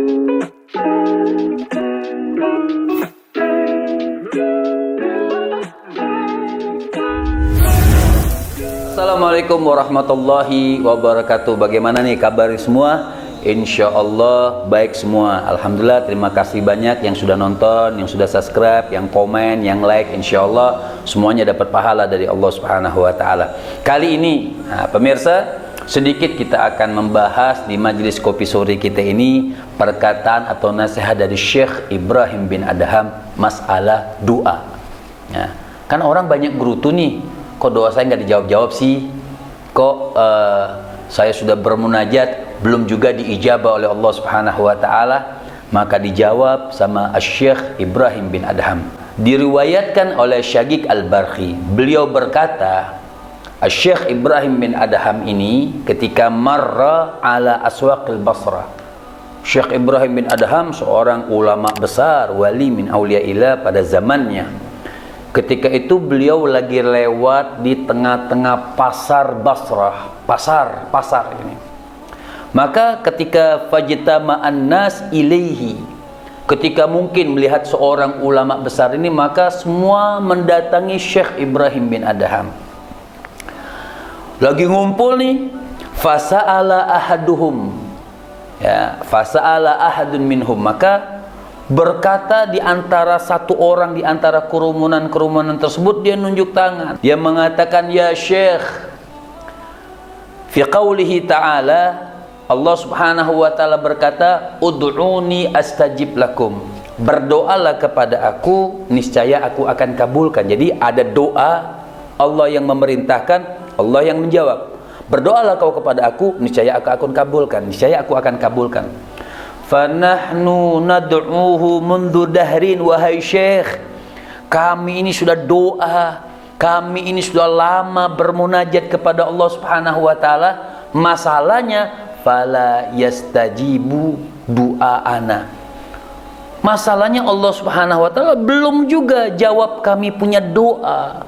Assalamualaikum warahmatullahi wabarakatuh. Bagaimana nih kabar semua? Insya Allah baik semua. Alhamdulillah, terima kasih banyak yang sudah nonton, yang sudah subscribe, yang komen, yang like. Insya Allah semuanya dapat pahala dari Allah Subhanahu wa Ta'ala. Kali ini, pemirsa, sedikit kita akan membahas di majelis kopi sore kita ini perkataan atau nasihat dari Syekh Ibrahim bin Adham, masalah doa. Kan orang banyak gerutu nih, kok doa saya nggak dijawab-jawab sih? Kok saya sudah bermunajat belum juga diijabah oleh Allah Subhanahu wa Ta'ala? Maka dijawab sama Syekh Ibrahim bin Adham. Diriwayatkan oleh Syaqiq Al-Barqi, beliau berkata, Syekh Ibrahim bin Adham ini ketika marra ala aswaqil Basrah. Syekh Ibrahim bin Adham seorang ulama besar, wali min auliyaillah pada zamannya. Ketika itu beliau lagi lewat di tengah-tengah pasar Basrah, pasar ini. Maka ketika fajtama'an nas ilaihi, ketika mungkin melihat seorang ulama besar ini, maka semua mendatangi Syekh Ibrahim bin Adham. Lagi ngumpul nih, fasa'ala ahaduhum, fasa'ala ahadun minhum, maka berkata di antara satu orang di antara kerumunan tersebut, dia nunjuk tangan, dia mengatakan, ya Syekh, fi qawlihi ta'ala, Allah Subhanahu wa Ta'ala berkata, ud'uni astajib lakum, berdoalah kepada aku, niscaya aku akan kabulkan. Jadi ada doa, Allah yang memerintahkan, Allah yang menjawab. Berdoalah kau kepada aku, niscaya aku akan kabulkan, niscaya aku akan kabulkan. Fanahnu nad'uhu mundu dahrin, wahai Syekh, kami ini sudah doa, kami ini sudah lama bermunajat kepada Allah Subhanahu wa Ta'ala. Masalahnya fala yastajibu du'aana, masalahnya Allah Subhanahu wa Ta'ala belum juga jawab kami punya doa.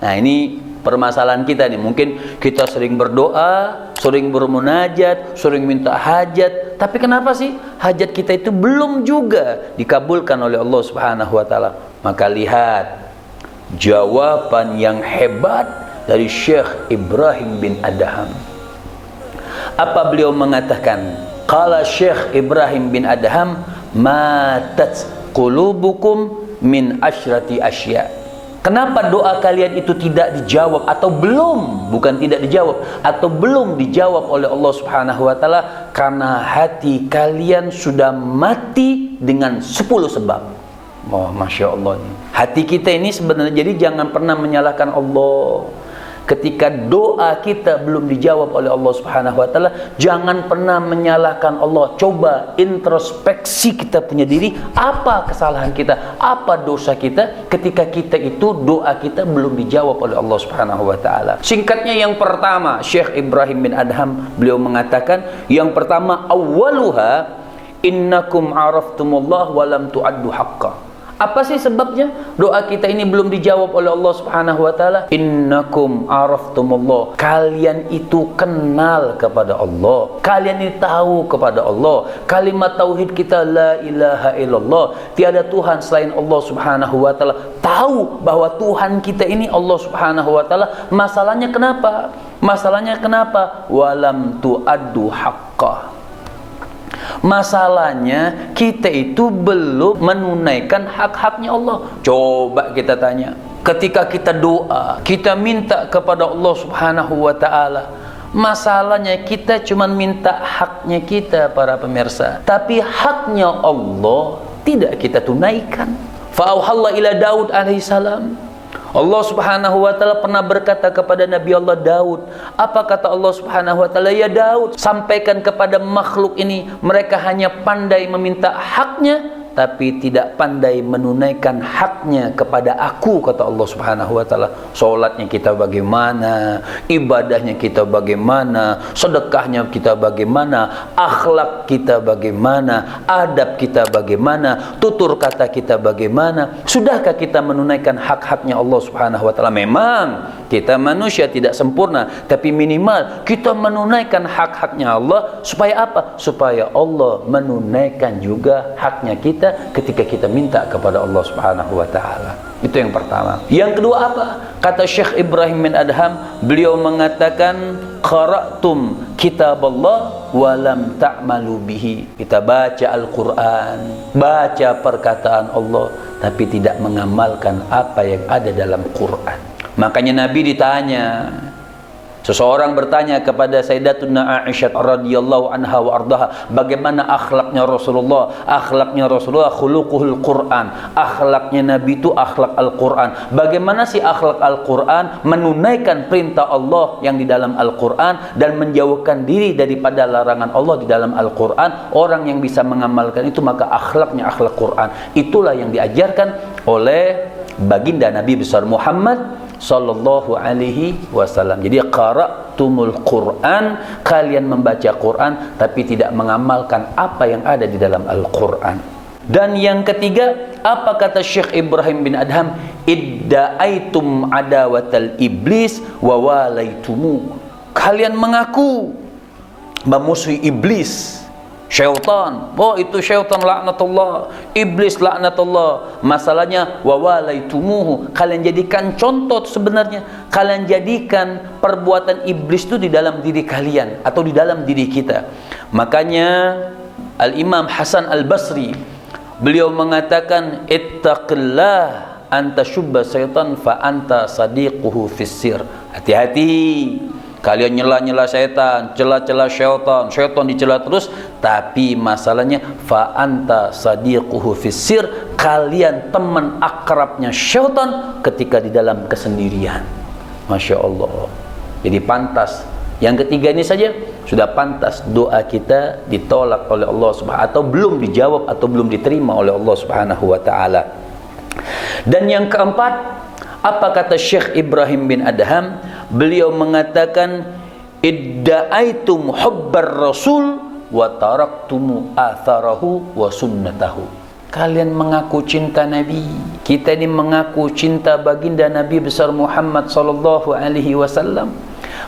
Nah, ini permasalahan kita nih. Mungkin kita sering berdoa, sering bermunajat, sering minta hajat, tapi kenapa sih hajat kita itu belum juga dikabulkan oleh Allah Subhanahu wa Ta'ala? Maka lihat jawaban yang hebat dari Syekh Ibrahim bin Adham. Apa beliau mengatakan? Qala Syekh Ibrahim bin Adham, matat qulubukum min asyrati asya. Kenapa doa kalian itu tidak dijawab atau belum, bukan tidak dijawab, atau belum dijawab oleh Allah Subhanahu wa Ta'ala? Karena hati kalian sudah mati dengan 10 sebab. Oh, Masya Allah. Hati kita ini sebenarnya, jadi jangan pernah menyalahkan Allah. Ketika doa kita belum dijawab oleh Allah Subhanahu wa Ta'ala, jangan pernah menyalahkan Allah. Coba introspeksi kita punya diri, apa kesalahan kita, apa dosa kita ketika kita itu doa kita belum dijawab oleh Allah Subhanahu wa Ta'ala. Singkatnya, yang pertama, Syekh Ibrahim bin Adham beliau mengatakan, yang pertama, awwaluha innakum araftumullah wa lam tu'addu haqqa. Apa sih sebabnya doa kita ini belum dijawab oleh Allah Subhanahu wa Ta'ala? Innakum araftumullah, kalian itu kenal kepada Allah, kalian ini tahu kepada Allah. Kalimat tauhid kita, la ilaha illallah, tiada Tuhan selain Allah Subhanahu wa Ta'ala. Tahu bahwa Tuhan kita ini Allah Subhanahu wa Ta'ala. Masalahnya kenapa? Walam tu'addu haqqah. Masalahnya kita itu belum menunaikan hak-haknya Allah. Coba kita tanya, ketika kita doa, kita minta kepada Allah Subhanahu wa Ta'ala, masalahnya kita cuma minta haknya kita, para pemirsa, tapi haknya Allah tidak kita tunaikan. Fa'auhallah ila Daud alaihissalam, Allah Subhanahu wa Ta'ala pernah berkata kepada Nabi Allah Daud. Apa kata Allah Subhanahu wa Ta'ala? Ya Daud, sampaikan kepada makhluk ini, mereka hanya pandai meminta haknya, tapi tidak pandai menunaikan haknya kepada aku, kata Allah Subhanahu wa taala. Salatnya kita bagaimana, ibadahnya kita bagaimana, sedekahnya kita bagaimana, akhlak kita bagaimana, adab kita bagaimana, tutur kata kita bagaimana. Sudahkah kita menunaikan hak-haknya Allah Subhanahu wa taala? Memang kita manusia tidak sempurna, tapi minimal kita menunaikan hak-haknya Allah. Supaya apa? Supaya Allah menunaikan juga haknya kita ketika kita minta kepada Allah Subhanahu wa taala. Itu yang pertama. Yang kedua apa? Kata Syekh Ibrahim bin Adham, beliau mengatakan qara'tum kitaballah wa lam ta'malu bihi. Kita baca Al-Qur'an, baca perkataan Allah, tapi tidak mengamalkan apa yang ada dalam Qur'an. Makanya Nabi ditanya, seseorang bertanya kepada Sayyidatuna Aisyah radhiyallahu anha wa ardaha, bagaimana akhlaknya Rasulullah? Akhlaknya Rasulullah khuluquhul Quran. Akhlaknya Nabi itu akhlak Al-Quran. Bagaimana sih akhlak Al-Quran? Menunaikan perintah Allah yang di dalam Al-Quran dan menjauhkan diri daripada larangan Allah di dalam Al-Quran. Orang yang bisa mengamalkan itu, maka akhlaknya akhlak Quran. Itulah yang diajarkan oleh baginda Nabi besar Muhammad sallallahu alaihi wasallam. Jadi qara'tumul Quran, kalian membaca Quran tapi tidak mengamalkan apa yang ada di dalam Al-Quran. Dan yang ketiga, apa kata Syekh Ibrahim bin Adham? Idda'aitum adawatal iblis wa walaitumu. Kalian mengaku memusuhi iblis, syaitan. Oh, itu syaitan laknatullah, iblis laknatullah. Masalahnya wa walaitumuhu, kalian jadikan contoh. Sebenarnya kalian jadikan perbuatan iblis itu di dalam diri kalian atau di dalam diri kita. Makanya Al-Imam Hasan Al-Basri, beliau mengatakan ittaqillah anta syubba syaitan fa anta sadiquhu fissir. Hati-hati, kalian nyela-nyela setan, cela-cela syaitan, syaitan dicela terus, tapi masalahnya fa anta sadiquhu fissir, kalian teman akrabnya syaitan ketika di dalam kesendirian. Masya Allah. Jadi pantas. Yang ketiga ini saja sudah pantas doa kita ditolak oleh Allah Subhanahu, atau belum dijawab atau belum diterima oleh Allah Subhanahu wa taala. Dan yang keempat, apa kata Syekh Ibrahim bin Adham? Beliau mengatakan idda'aitum hubbar rasul wa taraktumu atharahu wa sunnatahu. Kalian mengaku cinta Nabi. Kita ini mengaku cinta baginda Nabi besar Muhammad sallallahu alaihi wasallam.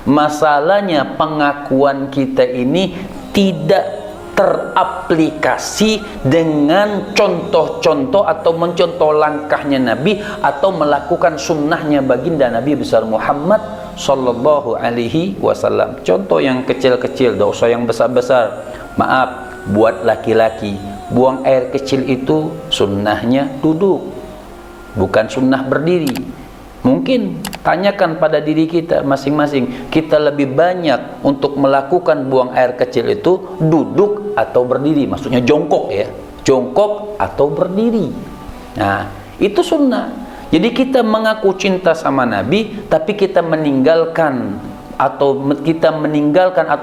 Masalahnya pengakuan kita ini tidak teraplikasi dengan contoh-contoh atau mencontoh langkahnya Nabi atau melakukan sunnahnya baginda Nabi besar Muhammad sallallahu alaihi wasallam. Contoh yang kecil-kecil, tidak usah yang besar-besar. Maaf, buat laki-laki buang air kecil itu sunnahnya duduk, bukan sunnah berdiri. Mungkin tanyakan pada diri kita masing-masing, kita lebih banyak untuk melakukan buang air kecil itu duduk atau berdiri? Maksudnya jongkok ya, jongkok atau berdiri. Nah, itu sunnah. Jadi kita mengaku cinta sama Nabi, tapi kita meninggalkan atau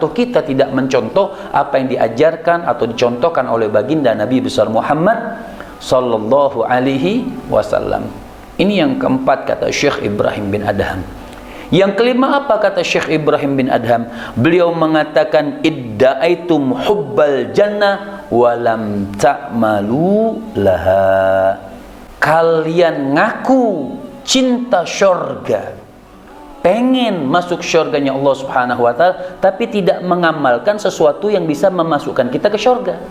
kita tidak mencontoh apa yang diajarkan atau dicontohkan oleh baginda Nabi besar Muhammad sallallahu alaihi wasallam. Ini yang keempat kata Syekh Ibrahim bin Adham. Yang kelima apa kata Syekh Ibrahim bin Adham? Beliau mengatakan idda'aitum hubbal jannah walam ta'malu laha. Kalian ngaku cinta syurga, pengen masuk syurganya Allah Subhanahu wa taala, tapi tidak mengamalkan sesuatu yang bisa memasukkan kita ke syurga.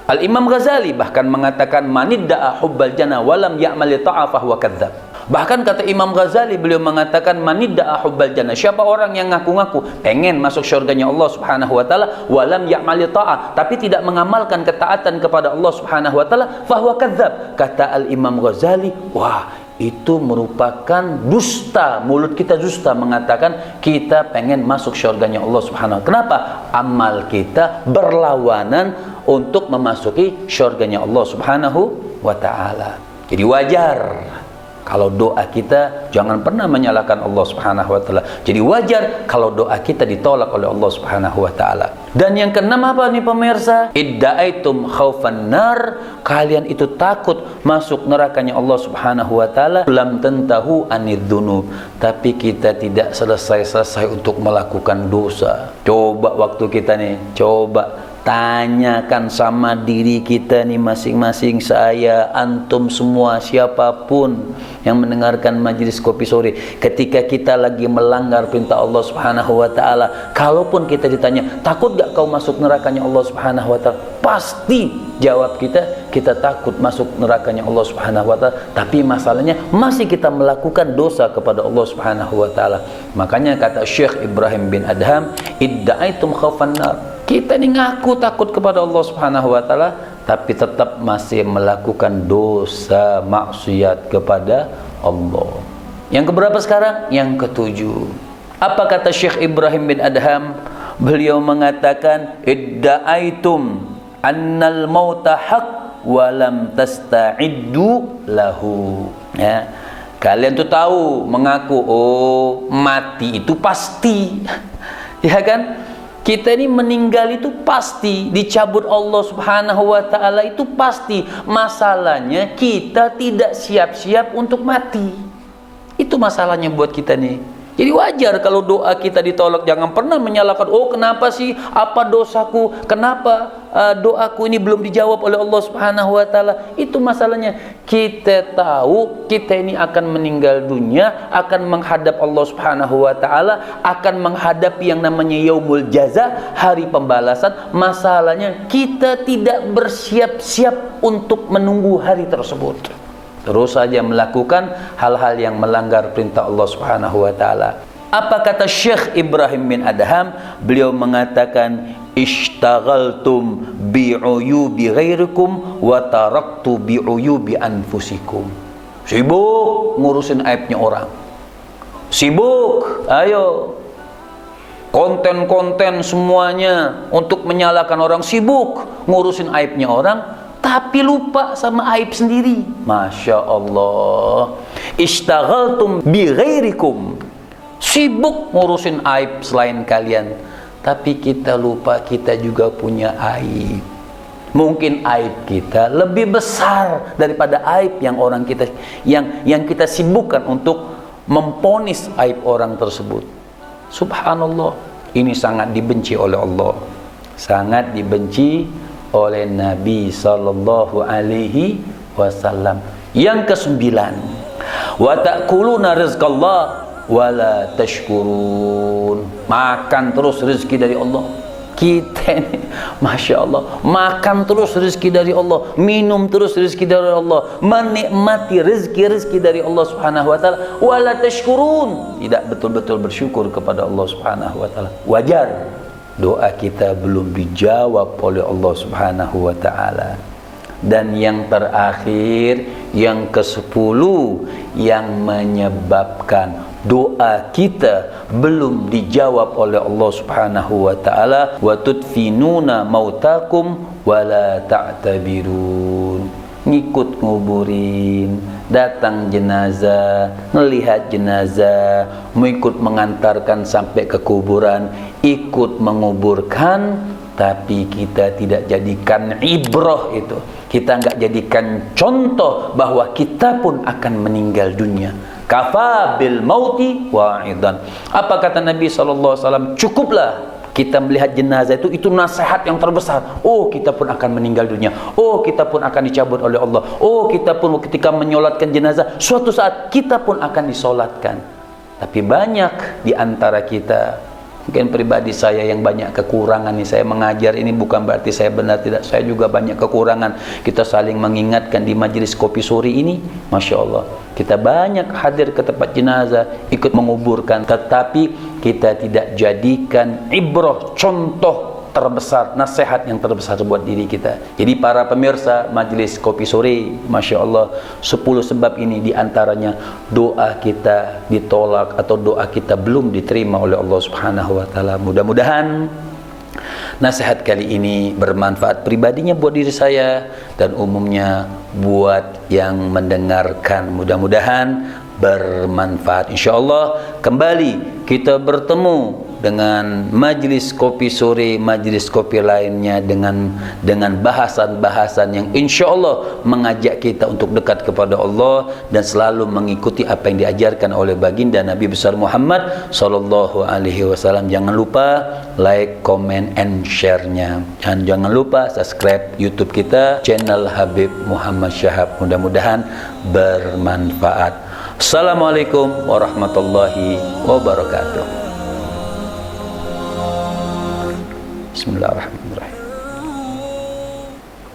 Al-Imam Ghazali bahkan mengatakan manidda'a hubbal jannah walam ya'mal ta'ah fahuwa kadzdzab. Bahkan kata Imam Ghazali, beliau mengatakan manidda'a hubbal jannah, siapa orang yang ngaku-ngaku pengen masuk syurganya Allah Subhanahu wa taala walam ya'mal ta'ah, tapi tidak mengamalkan ketaatan kepada Allah Subhanahu wa taala, fahuwa kadzdzab. Kata Al-Imam Ghazali, wah, itu merupakan dusta. Mulut kita dusta mengatakan kita pengen masuk syurganya Allah Subhanahu wa taala. Kenapa? Amal kita berlawanan untuk memasuki syurganya Allah Subhanahu wa taala. Jadi wajar Kalau doa kita jangan pernah menyalahkan Allah Subhanahu wa taala. Jadi wajar kalau doa kita ditolak oleh Allah Subhanahu wa taala. Dan yang keenam apa nih pemirsa? Idda'aitum khaufan nar, kalian itu takut masuk nerakanya Allah Subhanahu wa taala. Lam tantahu anidzunub, tapi kita tidak selesai untuk melakukan dosa. Coba waktu kita nih, coba tanyakan sama diri kita nih masing-masing, saya, antum semua, siapapun yang mendengarkan majelis kopi sore, ketika kita lagi melanggar perintah Allah Subhanahu wa taala, kalaupun kita ditanya, takut gak kau masuk nerakanya Allah Subhanahu wa taala? Pasti jawab kita takut masuk nerakanya Allah Subhanahu wa taala, tapi masalahnya masih kita melakukan dosa kepada Allah Subhanahu wa taala. Makanya kata Syekh Ibrahim bin Adham, idda'aitum khaufan nar, kita ini ngaku takut kepada Allah Subhanahu wa taala, tapi tetap masih melakukan dosa maksiat kepada Allah. Yang keberapa sekarang? Yang ketujuh. Apa kata Syekh Ibrahim bin Adham? Beliau mengatakan, idda'aitum annal mauta haq wa lam tasta'iddu lahu. Ya. Kalian tuh tahu, mengaku, oh mati itu pasti. Ya kan? Kita ini meninggal itu pasti, dicabut Allah Subhanahu wa taala itu pasti. Masalahnya kita tidak siap-siap untuk mati. Itu masalahnya buat kita nih. Jadi wajar kalau doa kita ditolak. Jangan pernah menyalahkan, oh kenapa sih, apa dosaku, kenapa doaku ini belum dijawab oleh Allah Subhanahu wa taala. Itu masalahnya. Kita tahu kita ini akan meninggal dunia, akan menghadap Allah Subhanahu wa taala, akan menghadapi yang namanya yaumul jaza, hari pembalasan. Masalahnya kita tidak bersiap-siap untuk menunggu hari tersebut. Terus saja melakukan hal-hal yang melanggar perintah Allah Subhanahu wa taala. Apa kata Syekh Ibrahim bin Adham? Beliau mengatakan, ishtaghaltum bi'uyubi ghairikum wa taraktu bi'uyubi anfusikum. Sibuk ngurusin aibnya orang. Sibuk, ayo. Konten-konten semuanya untuk menyalahkan orang, sibuk ngurusin aibnya orang, tapi lupa sama aib sendiri. Masya Allah. Ishtaghaltum bi ghairikum, sibuk ngurusin aib selain kalian, tapi kita lupa kita juga punya aib. Mungkin aib kita lebih besar daripada aib yang orang kita yang kita sibukkan untuk memponis aib orang tersebut. Subhanallah. Ini sangat dibenci oleh Allah, sangat dibenci oleh Nabi sallallahu alaihi wasallam. Yang kesembilan, wa ta'kuluna rizqallah wa la tashkurun. Makan terus rezeki dari Allah. Kita ini, Masya Allah, makan terus rezeki dari Allah, minum terus rezeki dari Allah, menikmati rezeki-rezeki dari Allah Subhanahu wa taala, wa la tashkurun, tidak betul-betul bersyukur kepada Allah Subhanahu wa taala. Wajar doa kita belum dijawab oleh Allah Subhanahu wa taala. Dan yang terakhir, yang ke-10, yang menyebabkan doa kita belum dijawab oleh Allah Subhanahu wa taala, wa tudfinuna mautakum wa la ta'tabirun. Ngikut nguburin, datang jenazah, melihat jenazah, mengikut mengantarkan sampai ke kuburan, ikut menguburkan, tapi kita tidak jadikan ibrah itu. Kita enggak jadikan contoh bahwa kita pun akan meninggal dunia. Kafa bil mauti wa'idan. Apa kata Nabi SAW? Cukuplah kita melihat jenazah itu nasihat yang terbesar. Oh, kita pun akan meninggal dunia. Oh, kita pun akan dicabut oleh Allah. Oh, kita pun ketika menyolatkan jenazah, suatu saat kita pun akan disolatkan. Tapi banyak di antara kita, mungkin pribadi saya yang banyak kekurangan nih, saya mengajar ini bukan berarti saya benar, tidak, saya juga banyak kekurangan. Kita saling mengingatkan di majelis kopi sore ini. Masya Allah, kita banyak hadir ke tempat jenazah, ikut menguburkan, tetapi kita tidak jadikan ibrah, contoh terbesar, nasihat yang terbesar buat diri kita. Jadi para pemirsa majelis kopi sore, Masya Allah, 10 sebab ini diantaranya doa kita ditolak atau doa kita belum diterima oleh Allah Subhanahu wa taala. Mudah-mudahan Nasihat kali ini bermanfaat pribadinya buat diri saya dan umumnya buat yang mendengarkan. Mudah-mudahan bermanfaat. InsyaAllah kembali kita bertemu dengan majlis kopi sore, majlis kopi lainnya dengan bahasan-bahasan yang insyaallah mengajak kita untuk dekat kepada Allah dan selalu mengikuti apa yang diajarkan oleh baginda Nabi besar Muhammad sallallahu alaihi wasallam. Jangan lupa like, comment and share-nya. Dan jangan lupa subscribe YouTube kita, channel Habib Muhammad Syahab. Mudah-mudahan bermanfaat. Assalamualaikum warahmatullahi wabarakatuh. Bismillahirrahmanirrahim.